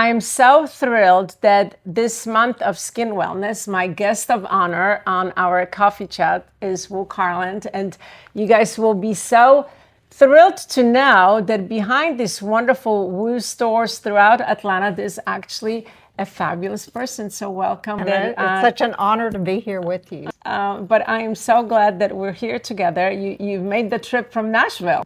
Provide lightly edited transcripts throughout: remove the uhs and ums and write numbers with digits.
I'm so thrilled that this month of Skin Wellness, my guest of honor on our coffee chat is Woo Caroland. And you guys will be so thrilled to know that behind these wonderful Woo stores throughout Atlanta, there's actually a fabulous person. So welcome. It's such an honor to be here with you. But I am so glad that we're here together. You've made the trip from Nashville.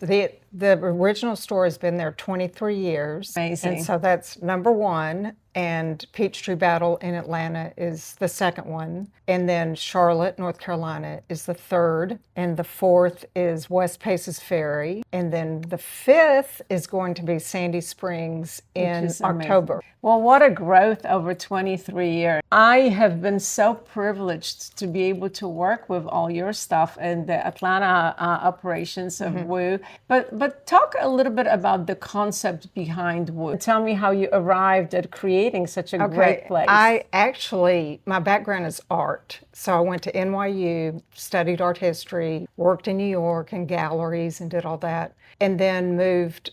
The original store has been there 23 years. Amazing. And so that's number one. And Peachtree Battle in Atlanta is the second one. And then Charlotte, North Carolina is the third. And the fourth is West Paces Ferry. And then the fifth is going to be Sandy Springs in October. Well, what a growth over 23 years. I have been so privileged to be able to work with all your stuff in the Atlanta operations of Woo. But talk a little bit about the concept behind Woo. Tell me how you arrived at creating such a great place. My background is art. So I went to NYU, studied art history, worked in New York in galleries and did all that. And then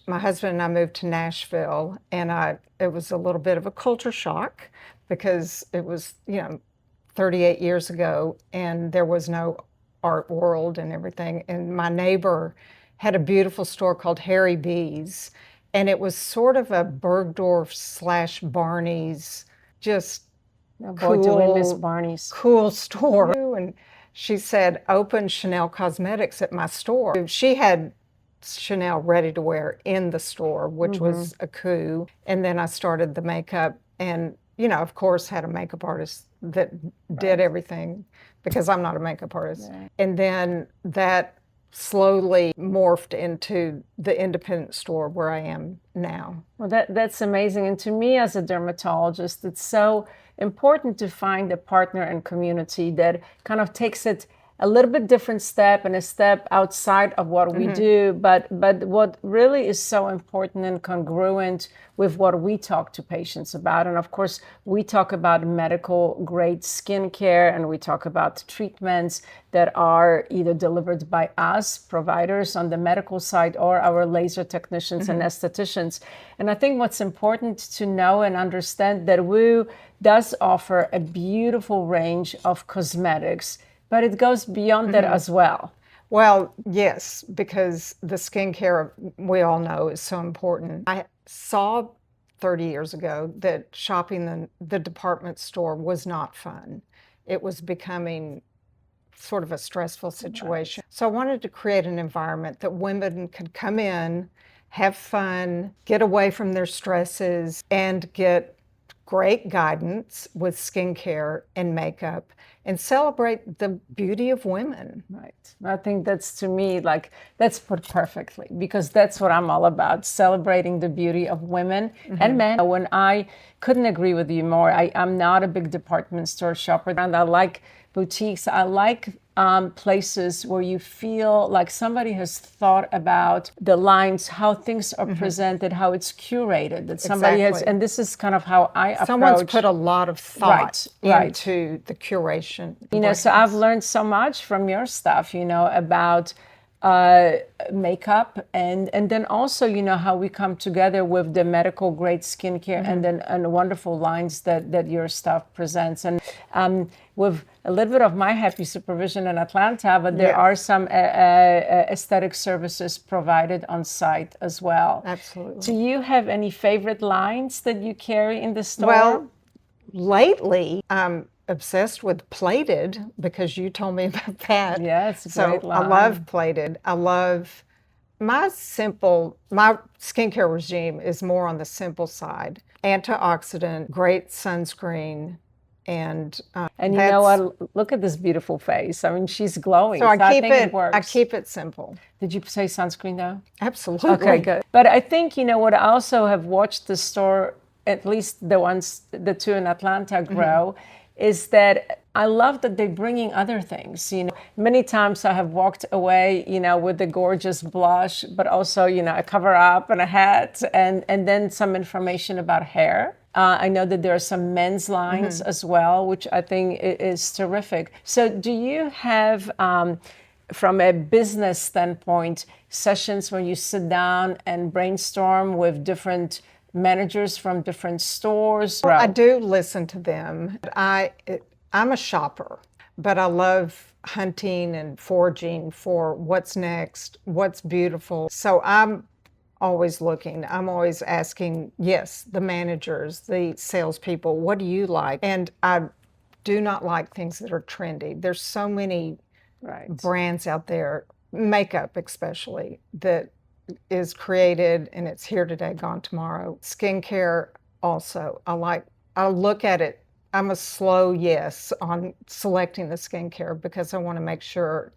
my husband and I moved to Nashville, and it was a little bit of a culture shock because it was, 38 years ago, and there was no art world and everything. And my neighbor had a beautiful store called Harry B's, and it was sort of a Bergdorf / Barney's, just cool store. And she said, open Chanel Cosmetics at my store. She had Chanel ready to wear in the store, which was a coup. And then I started the makeup and, of course, had a makeup artist that did everything because I'm not a makeup artist. Right. And then that slowly morphed into the independent store where I am now. Well, that's amazing. And to me as a dermatologist, it's so important to find a partner and community that kind of takes it a little bit different step and a step outside of what we do, but what really is so important and congruent with what we talk to patients about. And of course, we talk about medical grade skincare, and we talk about treatments that are either delivered by us, providers on the medical side, or our laser technicians and estheticians. And I think what's important to know and understand that Woo does offer a beautiful range of cosmetics, but it goes beyond that as well. Well, yes, because the skincare, we all know, is so important. I saw 30 years ago that shopping the department store was not fun. It was becoming sort of a stressful situation. Right. So I wanted to create an environment that women could come in, have fun, get away from their stresses, and get great guidance with skincare and makeup and celebrate the beauty of women. Right. I think that's, to me, that's put perfectly, because that's what I'm all about, celebrating the beauty of women and men. When I couldn't agree with you more, I'm not a big department store shopper, and I like boutiques. I like places where you feel like somebody has thought about the lines, how things are presented, how it's curated, that somebody has, and this is kind of how I approach. Someone's put a lot of thought into the curation. So I've learned so much from your stuff, about makeup and then also, how we come together with the medical grade skincare and wonderful lines that your stuff presents. And with a little bit of my happy supervision in Atlanta, but there are some aesthetic services provided on site as well. Absolutely. Do you have any favorite lines that you carry in the store? Well, lately, I'm obsessed with plated because you told me about that. Yeah, it's a great line. I love plated. I love my skincare regime is more on the simple side. Antioxidant, great sunscreen, and you know what? Look at this beautiful face. I mean, she's glowing. So I think it works. I keep it simple. Did you say sunscreen though? Absolutely. Okay, good. But I think what I also have watched the store, at least the two in Atlanta, grow. Is that I love that they're bringing other things. Many times I have walked away, with the gorgeous blush, but also, a cover up and a hat, and then some information about hair. I know that there are some men's lines as well, which I think is terrific. So do you have, from a business standpoint, sessions where you sit down and brainstorm with different managers from different stores? I do listen to them. I'm a shopper, but I love hunting and foraging for what's next, what's beautiful. So I'm always looking. I'm always asking, yes, the managers, the salespeople, what do you like? And I do not like things that are trendy. There's so many brands out there, makeup especially, that is created and it's here today, gone tomorrow. Skincare also. I look at it. I'm a slow yes on selecting the skincare because I want to make sure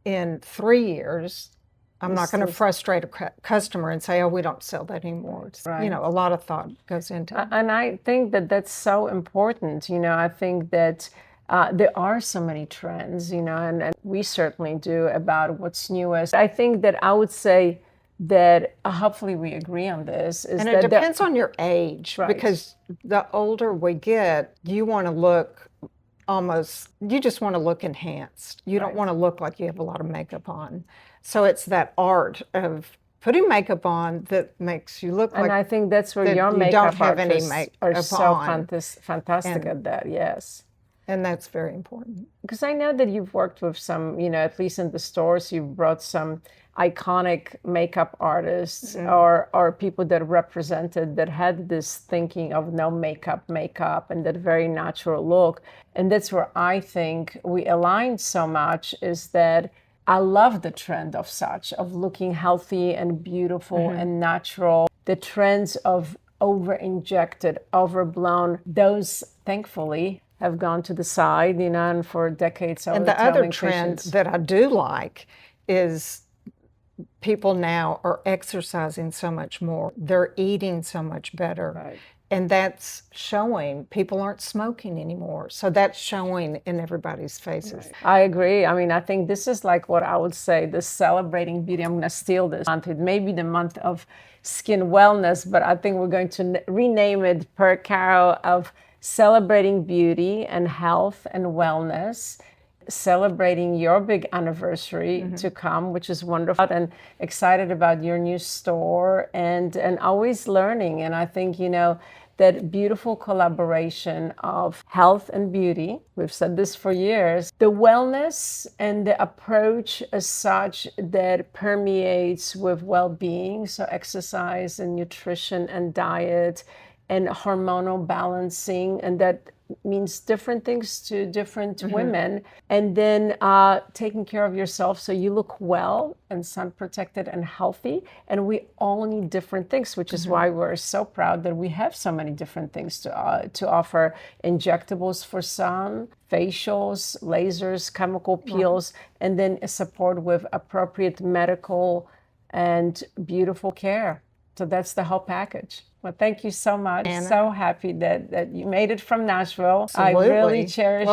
in 3 years I'm not going to frustrate a customer and say, oh, we don't sell that anymore. It's, a lot of thought goes into it. And I think that that's so important. I think that there are so many trends, and we certainly do about what's newest. I think that I would say that hopefully we agree on this. And it depends on your age, because the older we get, you want to look you just want to look enhanced. You don't want to look like you have a lot of makeup on. So it's that art of putting makeup on that makes you look like. And I think that's where your makeup artists are so fantastic at that, yes. And that's very important. Because I know that you've worked with some, at least in the stores, you've brought some iconic makeup artists or people that represented, that had this thinking of no makeup and that very natural look. And that's where I think we align so much, is that I love the trend of looking healthy and beautiful and natural. The trends of over-injected, overblown, those thankfully have gone to the side, and for decades I was telling patients. And the other trend that I do like is people now are exercising so much more. They're eating so much better. Right. And that's showing. People aren't smoking anymore. So that's showing in everybody's faces. Right. I agree. I mean, I think this is like what I would say, the celebrating beauty. I'm going to steal this month. It may be the month of skin wellness, but I think we're going to rename it per Caro of celebrating beauty and health and wellness, celebrating your big anniversary to come, which is wonderful, and excited about your new store and always learning. And I think, that beautiful collaboration of health and beauty, we've said this for years, the wellness and the approach as such that permeates with well-being, so exercise and nutrition and diet and hormonal balancing, and that means different things to different women. And then taking care of yourself so you look well and sun protected and healthy. And we all need different things, which is why we're so proud that we have so many different things to offer. Injectables for some, facials, lasers, chemical peels, and then support with appropriate medical and beautiful care. So that's the whole package. Well, thank you so much. Anna. So happy that you made it from Nashville. Absolutely. I really cherish